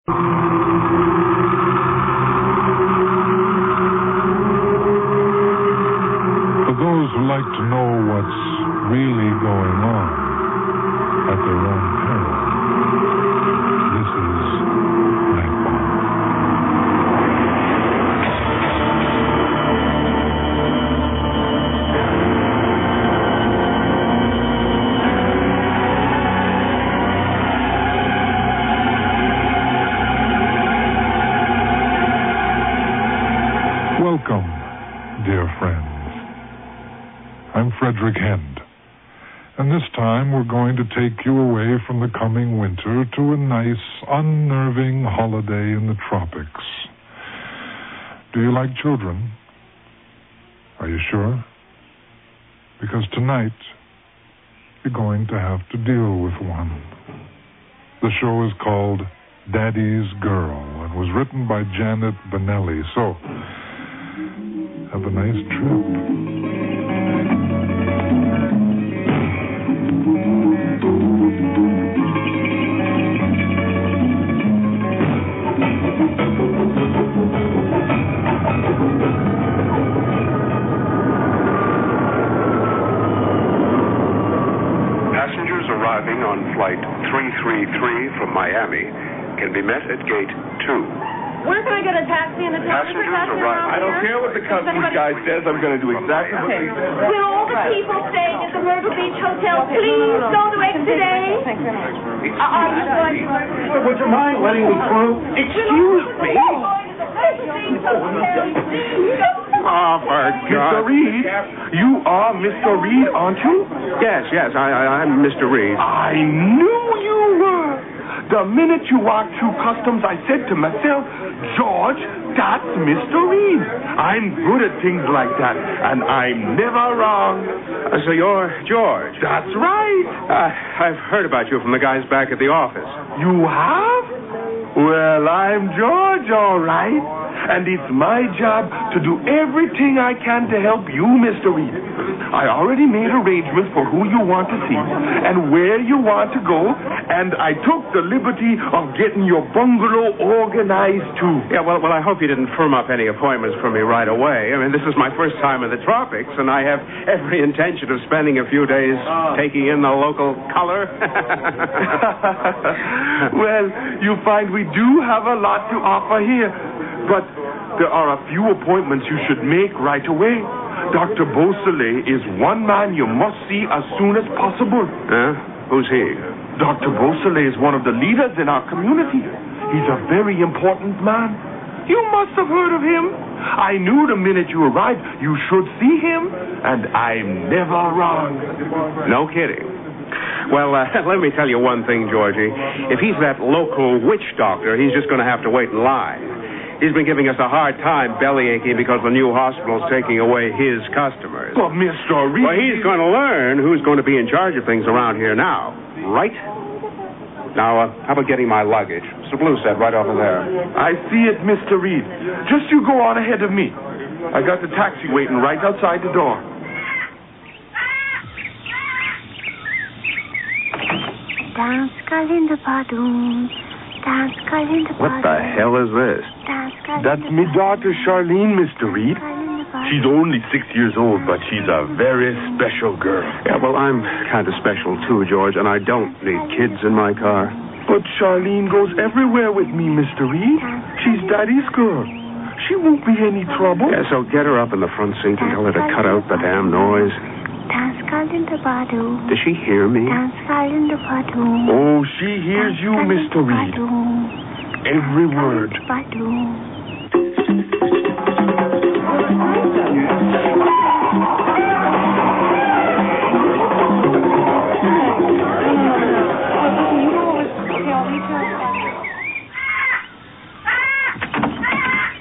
For those who like to know what's really going on at their own peril, this is Nightfall. Welcome, dear friends. I'm Frederick Hend, and this time we're going to take you away from the coming winter to a nice, unnerving holiday in the tropics. Do you like children? Are you sure? Because tonight, you're going to have to deal with one. The show is called Daddy's Girl and was written by Janet Benelli. So, have a nice trip. Passengers arriving on flight 333 from Miami can be met at gate 2. Where can I get a taxi and a taxi for taxi around I don't care what the customs guy says. I'm going to do exactly what he says. Will all the people staying at the Myrtle Beach Hotel please go to exit A? Would you mind letting me through? Excuse me? Oh, for Mr. Reed, you are Mr. Reed, aren't you? Yes, I'm Mr. Reed. I knew you were. The minute you walked through customs, I said to myself, George, that's Mr. Reed. I'm good at things like that, and I'm never wrong. So you're George? That's right. I've heard about you from the guys back at the office. You have? Well, I'm George, all right. And it's my job to do everything I can to help you, Mr. Reed. I already made arrangements for who you want to see and where you want to go, and I took the liberty of getting your bungalow organized, too. Yeah, well, I hope you didn't firm up any appointments for me right away. I mean, this is my first time in the tropics, and I have every intention of spending a few days taking in the local color. Well, you find we do have a lot to offer here, but there are a few appointments you should make right away. Dr. Beausoleil is one man you must see as soon as possible. Who's he? Dr. Beausoleil is one of the leaders in our community. He's a very important man. You must have heard of him. I knew the minute you arrived you should see him, and I'm never wrong. No kidding. Well, let me tell you one thing, Georgie. If he's that local witch doctor, he's just going to have to wait in line. He's been giving us a hard time belly aching because the new hospital's taking away his customers. But, Mr. Reed... Well, he's going to learn who's going to be in charge of things around here now, right? Now, how about getting my luggage? It's the blue set right over there. I see it, Mr. Reed. Just you go on ahead of me. I got the taxi waiting right outside the door. Dance Kalinda Badum. Dance Kalinda Badum. What the hell is this? That's me daughter, Charlene, Mr. Reed. She's only 6 years old, but she's a very special girl. Yeah, well, I'm kind of special, too, George, and I don't need kids in my car. But Charlene goes everywhere with me, Mr. Reed. She's Daddy's girl. She won't be any trouble. Yeah, so get her up in the front seat and tell her to cut out the damn noise. Does she hear me? Oh, she hears you, Mr. Reed. Every word.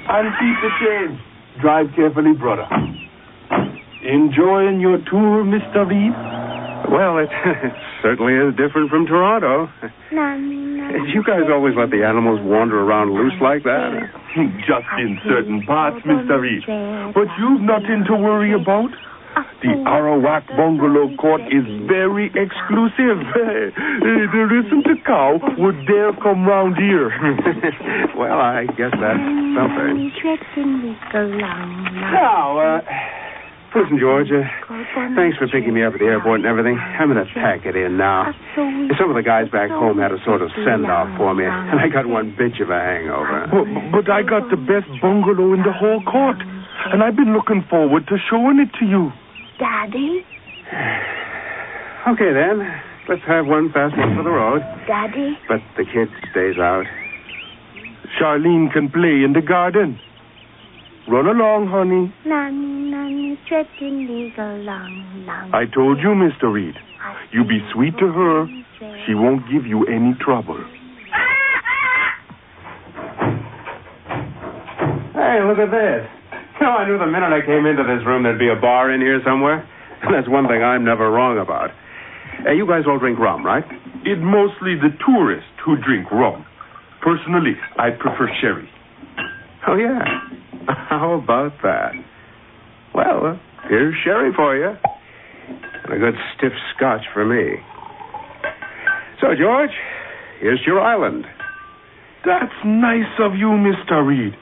And keep the change. Drive carefully, brother. Enjoying your tour, Mr. Reed? Well, it certainly is different from Toronto. You guys always let the animals wander around loose like that? Just in certain parts, Mr. Reed. But you've nothing to worry about. The Arawak bungalow court is very exclusive. There isn't a cow would dare come round here. Well, I guess that's something. Now, listen, George, thanks for picking me up at the airport and everything. I'm going to pack it in now. Some of the guys back home had a sort of send-off for me, and I got one bitch of a hangover. But I got the best bungalow in the whole court, and I've been looking forward to showing it to you. Daddy? Okay, then. Let's have one fast one for the road. Daddy? But the kid stays out. Charlene can play in the garden. Run along, honey. Nanny, stretching legal long. I told you, Mr. Reed. You be sweet to her. She won't give you any trouble. Hey, look at this. You know, I knew the minute I came into this room there'd be a bar in here somewhere. And that's one thing I'm never wrong about. Hey, you guys all drink rum, right? It's mostly the tourists who drink rum. Personally, I prefer sherry. Oh, yeah. How about that? Well, here's sherry for you. And a good stiff scotch for me. So, George, here's your island. That's nice of you, Mr. Reed.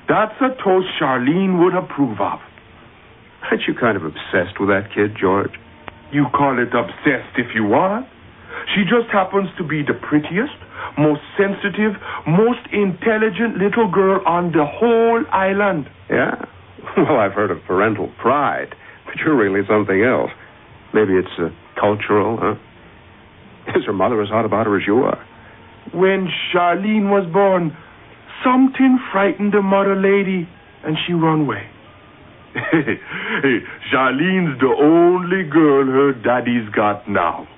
That's a toast Charlene would approve of. Aren't you kind of obsessed with that kid, George? You call it obsessed if you want. She just happens to be the prettiest, most sensitive, most intelligent little girl on the whole island. Yeah? Well, I've heard of parental pride, but you're really something else. Maybe it's cultural, huh? Is her mother as hot about her as you are? When Charlene was born, something frightened the mother lady, and she run away. Hey, Charlene's the only girl her daddy's got now.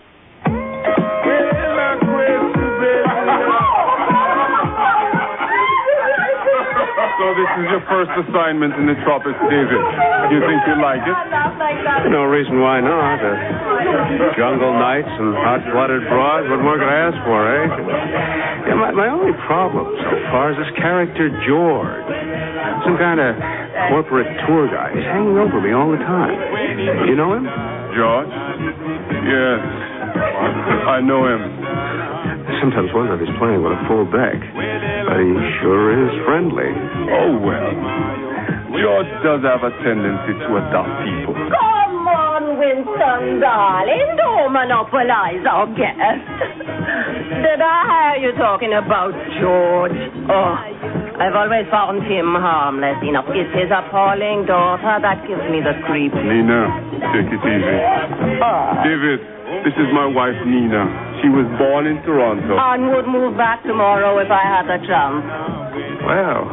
So this is your first assignment in the tropics, David. You think you like it? No reason why not. Jungle nights and hot-blooded broads. What more could I ask for, eh? Yeah, my only problem so far is this character, George. Some kind of corporate tour guy. He's hanging over me all the time. You know him? George? Yes. I know him. I sometimes wonder if he's playing with a full deck. But he sure is friendly. Oh, well. George does have a tendency to adopt people. Come on, Winston, darling. Don't monopolize our guest. Did I hear you talking about George? Oh, I've always found him harmless enough. It's his appalling daughter that gives me the creeps. Nina, take it easy. David, this is my wife, Nina. She was born in Toronto. And would move back tomorrow if I had the chance. Well,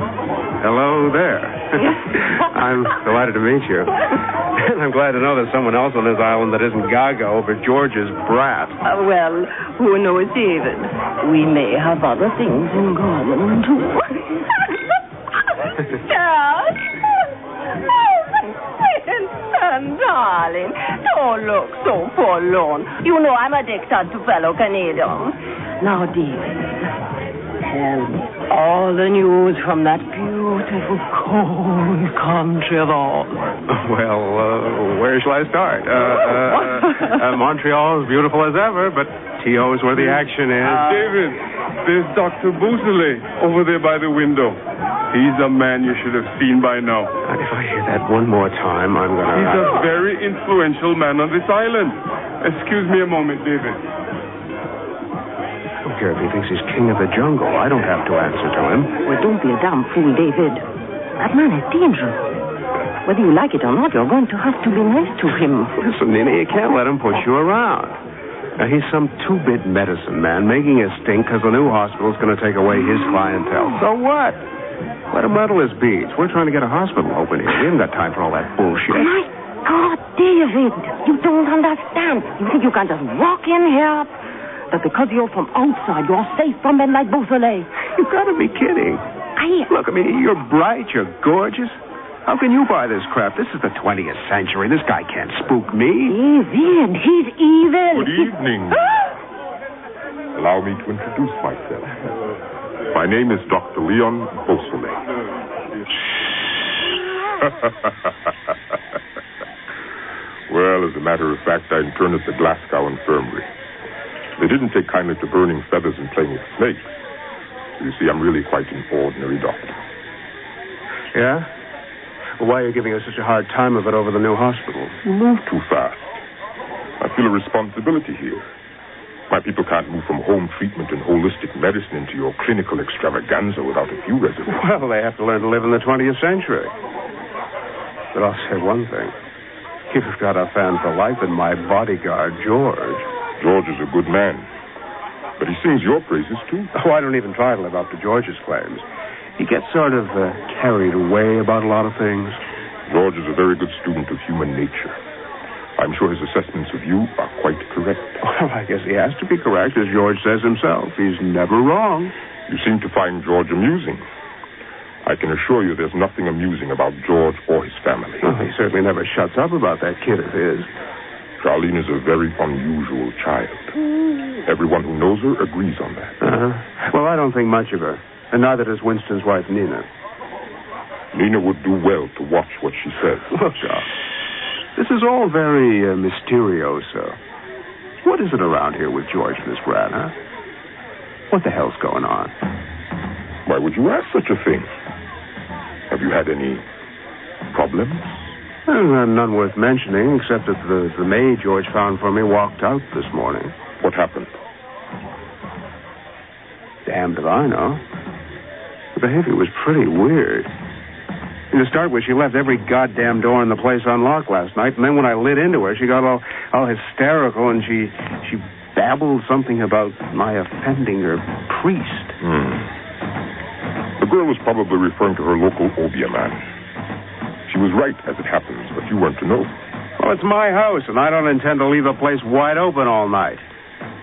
hello there. I'm delighted to meet you. And I'm glad to know there's someone else on this island that isn't gaga over George's brat. Well, who knows, David? We may have other things in common, too. George? Winston, darling, don't look so forlorn. You know I'm addicted to fellow Canadians. Now, David, tell me all the news from that beautiful, cold country of ours. Well, where shall I start? Montreal is beautiful as ever, but T.O. is where the action is. David, there's Dr. Bouzele over there by the window. He's a man you should have seen by now. If I hear that one more time, I'm going to... He's a very influential man on this island. Excuse me a moment, David. I don't care if he thinks he's king of the jungle. I don't have to answer to him. Well, don't be a damn fool, David. That man is dangerous. Whether you like it or not, you're going to have to be nice to him. Listen, Nina, you can't let him push you around. Now, he's some two-bit medicine man making a stink because the new hospital's going to take away his clientele. So what? Let him rattle his beads. We're trying to get a hospital open here. We haven't got time for all that bullshit. My God, David, you don't understand. You think you can just walk in here? That because you're from outside, you're safe from men like Beausoleil. You've got to be kidding. Look, I mean, you're bright, you're gorgeous. How can you buy this crap? This is the 20th century. This guy can't spook me. Easy, and he's evil. Good evening. Allow me to introduce myself. My name is Dr. Leon Beausoleil. Well, as a matter of fact, I interned at the Glasgow Infirmary. They didn't take kindly to burning feathers and playing with snakes. You see, I'm really quite an ordinary doctor. Yeah? Well, why are you giving us such a hard time of it over the new hospital? You move too fast. I feel a responsibility here. My people can't move from home treatment and holistic medicine into your clinical extravaganza without a few reservations. Well, they have to learn to live in the 20th century. But I'll say one thing. You've got a fan for life in my bodyguard, George. George is a good man. But he sings your praises, too. Oh, I don't even try to live up to George's claims. He gets sort of carried away about a lot of things. George is a very good student of human nature. I'm sure his assessments of you are quite correct. Well, I guess he has to be correct, as George says himself. He's never wrong. You seem to find George amusing. I can assure you there's nothing amusing about George or his family. Well, he certainly never shuts up about that kid of his. Charlene is a very unusual child. Everyone who knows her agrees on that. Well, I don't think much of her. And neither does Winston's wife, Nina. Nina would do well to watch what she says. Look, Doc, this is all very mysterioso. What is it around here with George and his brat, huh? What the hell's going on? Why would you ask such a thing? Have you had any problems? None worth mentioning, except that the maid George found for me walked out this morning. What happened? Damned if I know. The behavior was pretty weird. And to start with, she left every goddamn door in the place unlocked last night, and then when I lit into her, she got all hysterical, and she babbled something about my offending her priest. The girl was probably referring to her local Obia man. She was right, as it happens, but you weren't to know. Well, it's my house, and I don't intend to leave the place wide open all night.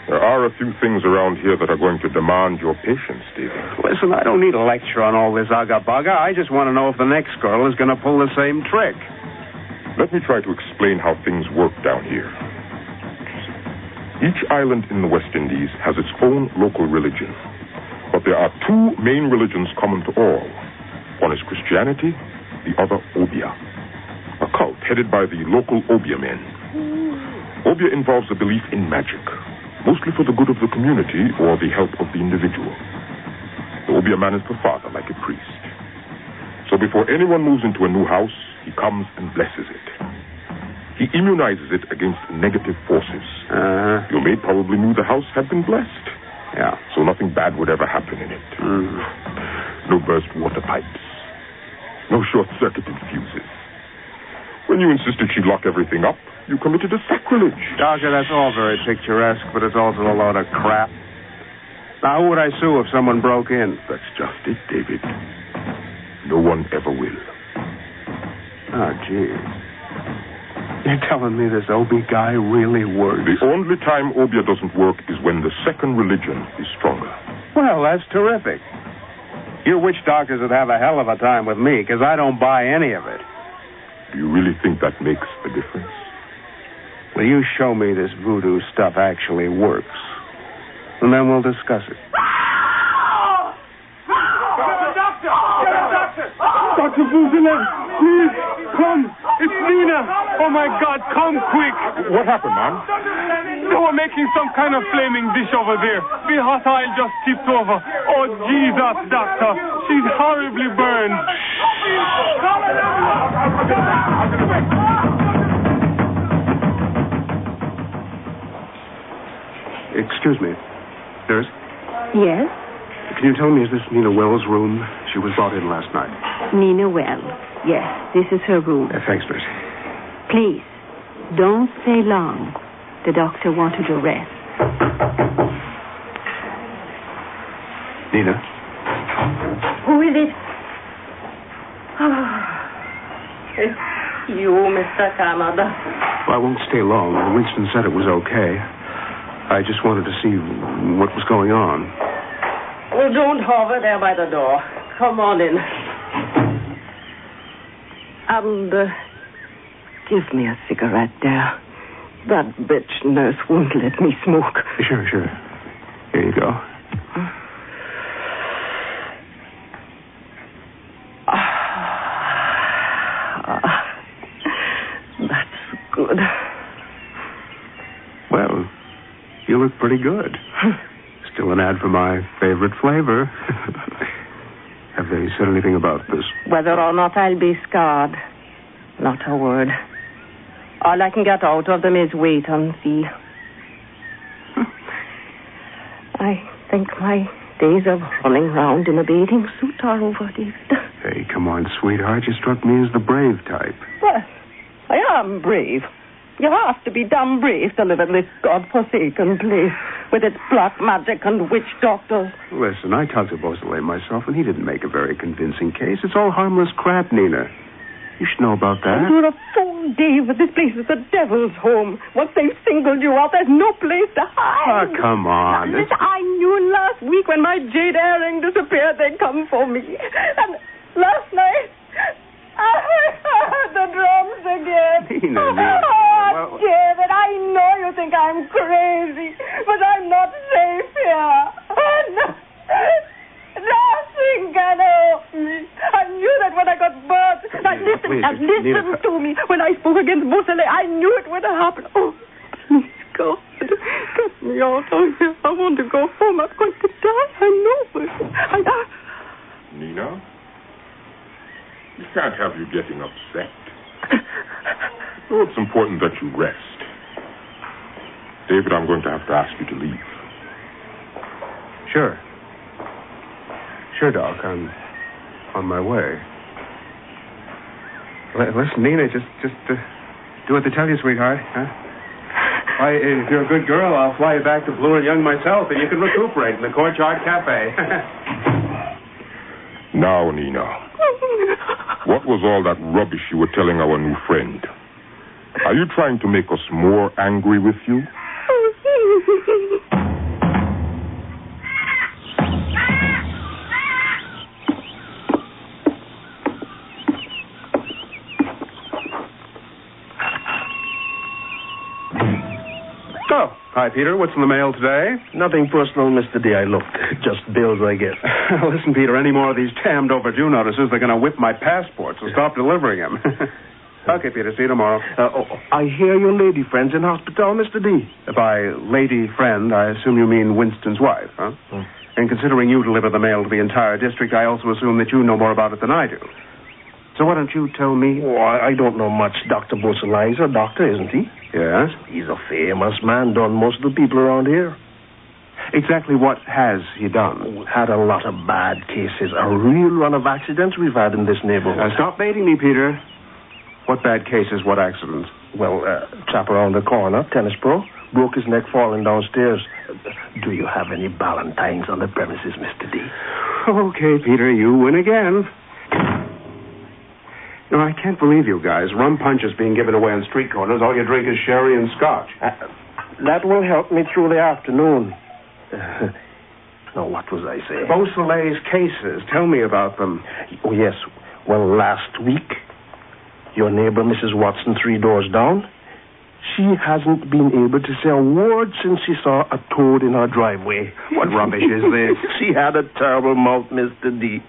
There are a few things around here that are going to demand your patience, David. Listen, I don't need a lecture on all this aga-baga. I just want to know if the next girl is going to pull the same trick. Let me try to explain how things work down here. Each island in the West Indies has its own local religion. But there are two main religions common to all. One is Christianity, the other Obia. A cult headed by the local Obia men. Obia involves a belief in magic, mostly for the good of the community or the help of the individual. The Obia man is the father, like a priest. So before anyone moves into a new house, he comes and blesses it. He immunizes it against negative forces. Your maid probably knew the house had been blessed. Yeah. So nothing bad would ever happen in it. No burst water pipes. No short-circuited fuses. When you insisted she lock everything up, you committed a sacrilege. Doctor, that's all very picturesque, but it's also a load of crap. Now, who would I sue if someone broke in? That's just it, David. No one ever will. Oh, gee. You're telling me this Obi guy really works? The only time Obia doesn't work is when the second religion is stronger. Well, that's terrific. You witch doctors would have a hell of a time with me, because I don't buy any of it. Do you really think that makes a difference? Will you show me this voodoo stuff actually works? And then we'll discuss it. Dr. Buzilin, please, come. It's Nina. Oh, my God, come quick. What happened, man? They were making some kind of flaming dish over there. The hot oil just tipped over. Oh, Jesus, doctor. She's horribly burned. Excuse me. Nurse? Yes? Can you tell me, is this Nina Wells' room? She was brought in last night. Nina Wells. Yes, this is her room. Thanks, nurse. Please, don't stay long. The doctor wanted to rest. Nina? Who is it? Oh, it's you, Mr. Kamada. Well, I won't stay long. Winston said it was okay. I just wanted to see what was going on. Oh, don't hover there by the door. Come on in. And give me a cigarette there. That bitch nurse won't let me smoke. Sure. Here you go. That's good. You look pretty good. Still an ad for my favorite flavor. Have they said anything about this? Whether or not I'll be scarred. Not a word. All I can get out of them is wait and see. I think my days of running round in a bathing suit are over, David. Hey, come on, sweetheart. You struck me as the brave type. Well, I am brave. You have to be damn brave to live in this God-forsaken place with its black magic and witch doctors. Listen, I talked to Beausoleil myself, and he didn't make a very convincing case. It's all harmless crap, Nina. You should know about that. You're a fool, Dave. This place is the devil's home. Once they've singled you out, there's no place to hide. Oh, come on. Listen, I knew last week when my jade earring disappeared, they'd come for me. And last night, I heard the drums again. Nina. Oh, David, I know you think I'm crazy, but I'm not safe here. Nothing can help me. I knew that when I got burnt. Now listen to me. When I spoke against Beausoleil, I knew it would happen. Oh, please, God, get me out of here. I want to go home. I'm going to die. I know it. Nina? We can't have you getting upset. So it's important that you rest. David, I'm going to have to ask you to leave. Sure. Sure, Doc. I'm on my way. Listen, Nina, just do what they tell you, sweetheart. Huh? If you're a good girl, I'll fly you back to Blue and Young myself, and you can recuperate in the Courtyard Cafe. Now, Nina, what was all that rubbish you were telling our new friend? Are you trying to make us more angry with you? Oh, hi, Peter. What's in the mail today? Nothing personal, Mr. D. I looked. Just bills, I guess. Listen, Peter, any more of these damned overdue notices, they're going to whip my passport, so stop delivering them. Okay, Peter, see you tomorrow. I hear your lady friend's in hospital, Mr. D. By lady friend, I assume you mean Winston's wife, huh? And considering you deliver the mail to the entire district, I also assume that you know more about it than I do. So why don't you tell me? Oh, I don't know much. Dr. Beausoleil's a doctor, isn't he? Yes? He's a famous man, done most of the people around here. Exactly what has he done? We've had a lot of bad cases. A real run of accidents we've had in this neighborhood. Stop baiting me, Peter. What bad cases, what accidents? Well, chap around the corner, tennis pro, broke his neck falling downstairs. Do you have any Ballantines on the premises, Mr. D? Okay, Peter, you win again. No, I can't believe you guys. Rum punch is being given away on street corners. All you drink is sherry and scotch. That will help me through the afternoon. Now, what was I saying? Beausoleil's cases. Tell me about them. Oh, yes. Well, last week, your neighbor, Mrs. Watson, 3 doors down, she hasn't been able to say a word since she saw a toad in her driveway. What rubbish is this? She had a terrible mouth, Mr. D.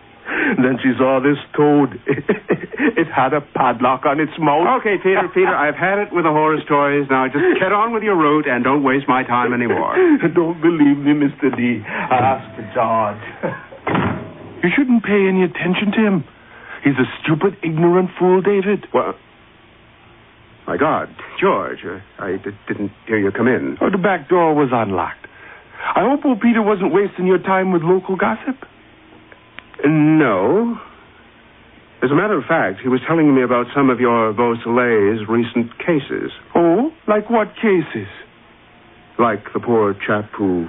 Then she saw this toad. It had a padlock on its mouth. Okay, Peter, I've had it with the horror stories. Now, just get on with your route and don't waste my time anymore. Don't believe me, Mr. D. Ask George. You shouldn't pay any attention to him. He's a stupid, ignorant fool, David. Well, my God, George, I didn't hear you come in. Oh, the back door was unlocked. I hope old Peter wasn't wasting your time with local gossip. No. As a matter of fact, he was telling me about some of your Beausoleil's recent cases. Oh? Like what cases? Like the poor chap who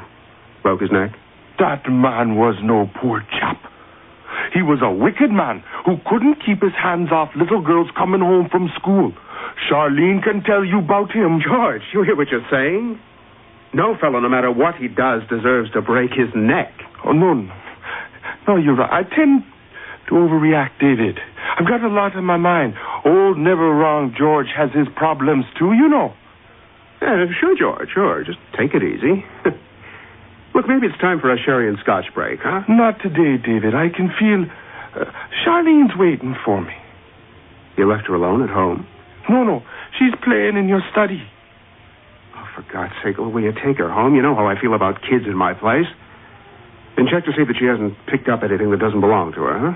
broke his neck. That man was no poor chap. He was a wicked man who couldn't keep his hands off little girls coming home from school. Charlene can tell you about him. George, you hear what you're saying? No fellow, no matter what he does, deserves to break his neck. Oh, no. No, you're right. I tend to overreact, David. I've got a lot on my mind. Old Never Wrong George has his problems, too, you know. Yeah, sure, George, sure. Just take it easy. Look, maybe it's time for a sherry and scotch break, huh? Not today, David. I can feel... Charlene's waiting for me. You left her alone at home? No. She's playing in your study. Oh, for God's sake, will you take her home? You know how I feel about kids in my place. And check to see that she hasn't picked up anything that doesn't belong to her, huh?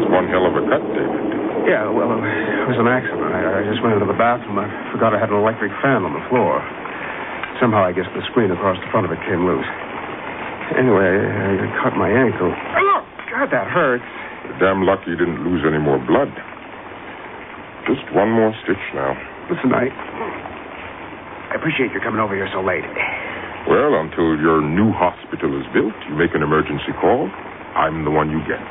One hell of a cut, David. Yeah, well, it was an accident. I just went into the bathroom. I forgot I had an electric fan on the floor. Somehow, I guess the screen across the front of it came loose. Anyway, I cut my ankle. Oh, God, that hurts. You're damn lucky you didn't lose any more blood. Just one more stitch now. Listen, I appreciate you coming over here so late. Well, until your new hospital is built, you make an emergency call. I'm the one you get.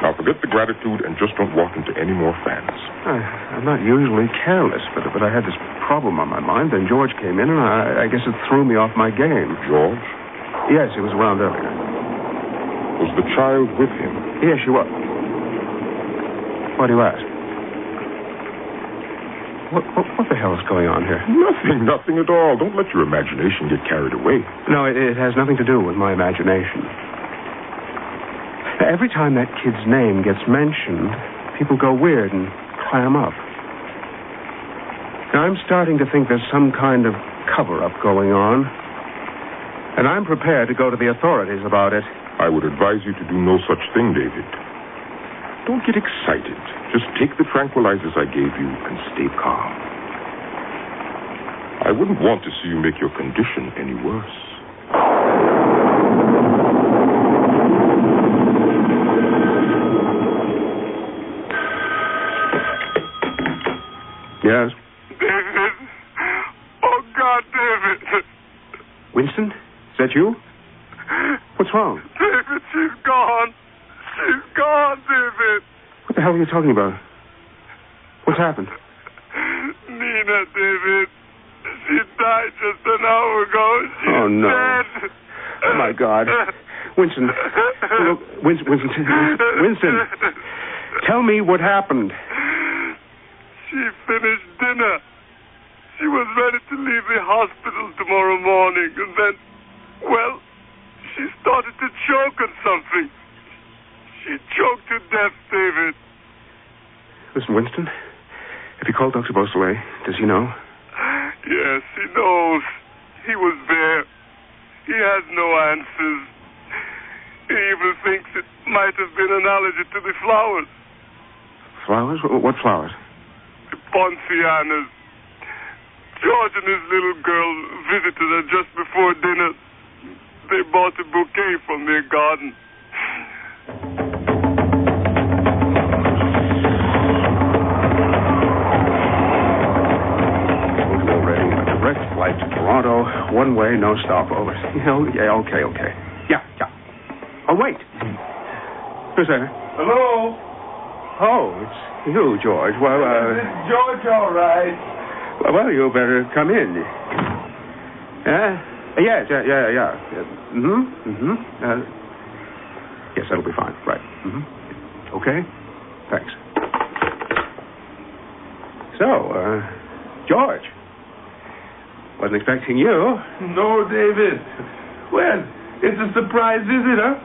Now, forget the gratitude and just don't walk into any more fans. I'm not usually careless, but I had this problem on my mind. Then George came in, and I guess it threw me off my game. George? Yes, he was around earlier. Was the child with him? Yes, she was. Why do you ask? What the hell is going on here? Nothing at all. Don't let your imagination get carried away. No, it has nothing to do with my imagination. Every time that kid's name gets mentioned, people go weird and clam up. Now, I'm starting to think there's some kind of cover-up going on, and I'm prepared to go to the authorities about it. I would advise you to do no such thing, David. Don't get excited. Just take the tranquilizers I gave you and stay calm. I wouldn't want to see you make your condition any worse. Yes? David. Oh, God, David. Winston? Is that you? What's wrong? David, she's gone. She's gone, David. What the hell are you talking about? What's happened? Nina, David. She died just an hour ago. She's dead. Oh, my God. Winston. Look, Winston. Tell me what happened. She finished dinner. She was ready to leave the hospital tomorrow morning, and then, well, she started to choke on something. She choked to death, David. Listen, Winston, have you called Dr. Beausoleil? Does he know? Yes, he knows. He was there. He has no answers. He even thinks it might have been an allergy to the flowers. Flowers? What flowers? The Poncianas. George and his little girl visited her just before dinner. They bought a bouquet from their garden. Already a direct flight to Toronto. One way, no stopovers. Yeah, okay. Yeah. Oh, wait. Who's there? Hello? Oh, it's you, George. Well, Is George all right? Well, you better come in. Yeah. Yes, that'll be fine. Right. Okay. Thanks. So, George. Wasn't expecting you. No, David. Well, it's a surprise visit, huh?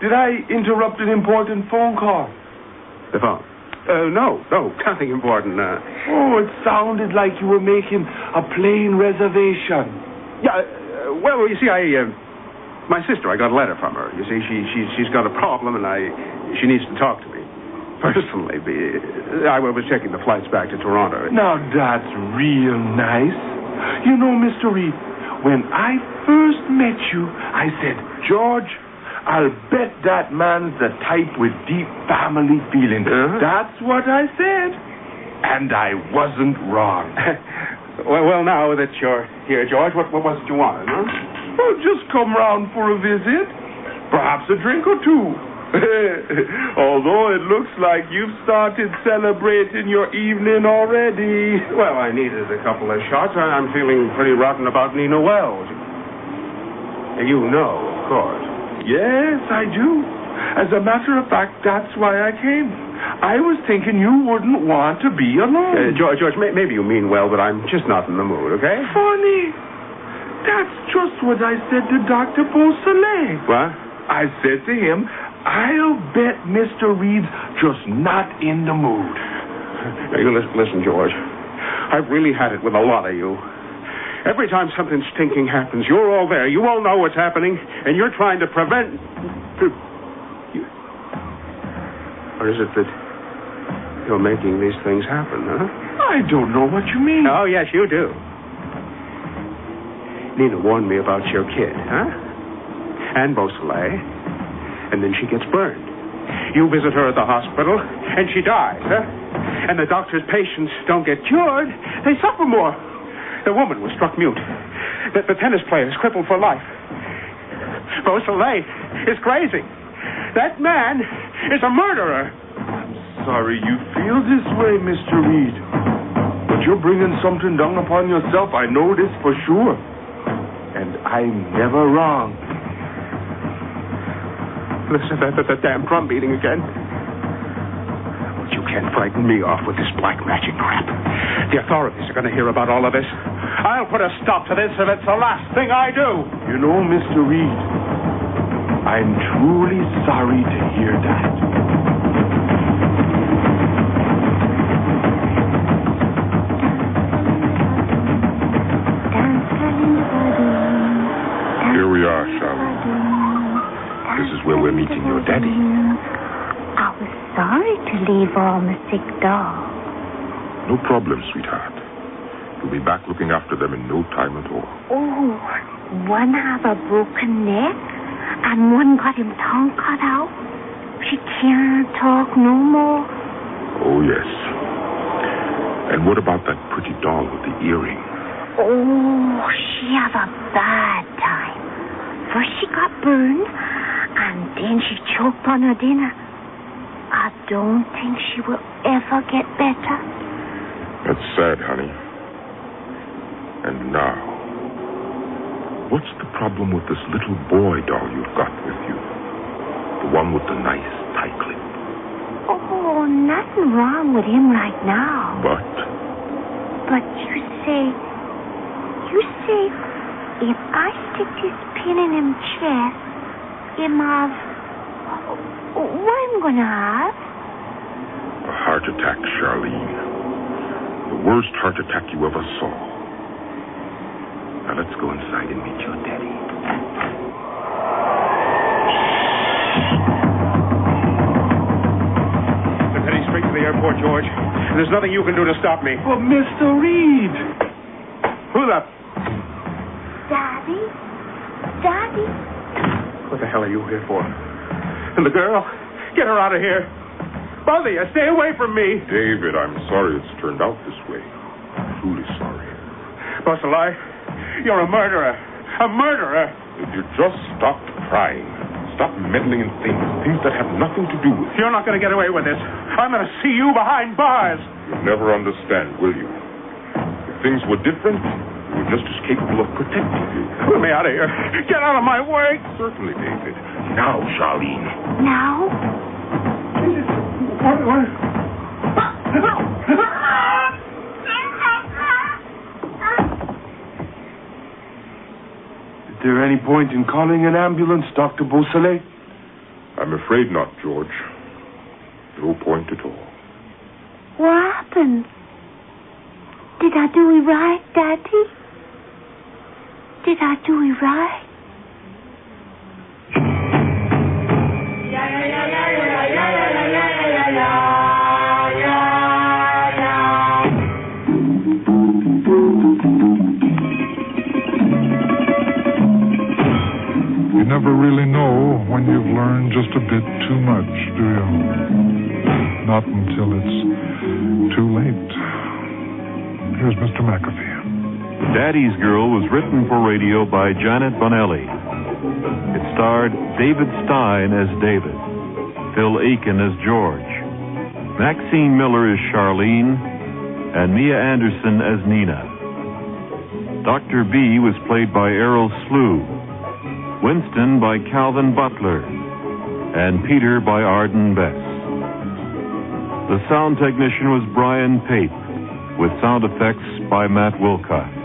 Did I interrupt an important phone call? The phone? No, nothing important. Oh, it sounded like you were making a plane reservation. Yeah, well, you see, my sister, I got a letter from her. You see, she's got a problem, and she needs to talk to me. Personally, I was checking the flights back to Toronto. Now, that's real nice. You know, Mr. Reed, when I first met you, I said, George, I'll bet that man's the type with deep family feelings. That's what I said. And I wasn't wrong. well, now that you're here, George, what was it you wanted, huh? Well, just come round for a visit. Perhaps a drink or two. Although it looks like you've started celebrating your evening already. Well, I needed a couple of shots. I'm feeling pretty rotten about Nina Wells. You know, of course. Yes, I do. As a matter of fact, that's why I came. I was thinking you wouldn't want to be alone. George, maybe you mean well, but I'm just not in the mood, okay? Funny. That's just what I said to Dr. Beausoleil. What? I said to him, I'll bet Mr. Reed's just not in the mood. Now, you listen, George. I've really had it with a lot of you. Every time something stinking happens, you're all there. You all know what's happening, and you're trying to prevent... Or is it that you're making these things happen, huh? I don't know what you mean. Oh, yes, you do. Nina warned me about your kid, huh? And Beausoleil. And then she gets burned. You visit her at the hospital, and she dies, huh? And the doctor's patients don't get cured. They suffer more. The woman was struck mute. The tennis player is crippled for life. Beausoleil is crazy. That man is a murderer. I'm sorry you feel this way, Mr. Reed. But you're bringing something down upon yourself. I know this for sure. And I'm never wrong. Listen, that damn drum beating again. But you can't frighten me off with this black magic crap. The authorities are going to hear about all of this. I'll put a stop to this if it's the last thing I do. You know, Mr. Reed, I'm truly sorry to hear that. Here we are, Charlotte. This is where we're meeting your daddy. I was sorry to leave all the sick dogs. No problem, sweetheart. You'll be back looking after them in no time at all. Oh, one have a broken neck, and one got him tongue cut out. She can't talk no more. Oh, yes. And what about that pretty doll with the earring? Oh, she have a bad time. First she got burned, and then she choked on her dinner. I don't think she will ever get better. That's sad, honey. And now, what's the problem with this little boy doll you've got with you? The one with the nice tie clip. Oh, nothing wrong with him right now. But you say, if I stick this pin in him chest, him have, what I'm gonna have? a heart attack, Charlene. The worst heart attack you ever saw. Now let's go inside and meet your daddy. I'm heading straight to the airport, George. And there's nothing you can do to stop me. But Mr. Reed! Who the... Daddy? Daddy? What the hell are you here for? And the girl? Get her out of here. Both of you, stay away from me. David, I'm sorry it's turned out this way. I'm truly sorry. Beausoleil, you're a murderer. A murderer. If you just stop crying, stop meddling in things that have nothing to do with you. You're not going to get away with this. I'm going to see you behind bars. You'll never understand, will you? If things were different, we were just as capable of protecting you. Put me out of here. Get out of my way. Certainly, David. Now, Charlene. Now? What? Is there any point in calling an ambulance, Dr. Beausoleil? I'm afraid not, George. No point at all. What happened? Did I do it right, Daddy? Did I do it right? You never really know when you've learned just a bit too much, do you? Not until it's too late. Here's Mr. McAfee. Daddy's Girl was written for radio by Janet Bonelli. It starred David Stein as David, Phil Aiken as George, Maxine Miller as Charlene, and Mia Anderson as Nina. Dr. B was played by Errol Slew, Winston by Calvin Butler, and Peter by Arden Bess. The sound technician was Brian Pape, with sound effects by Matt Wilcott.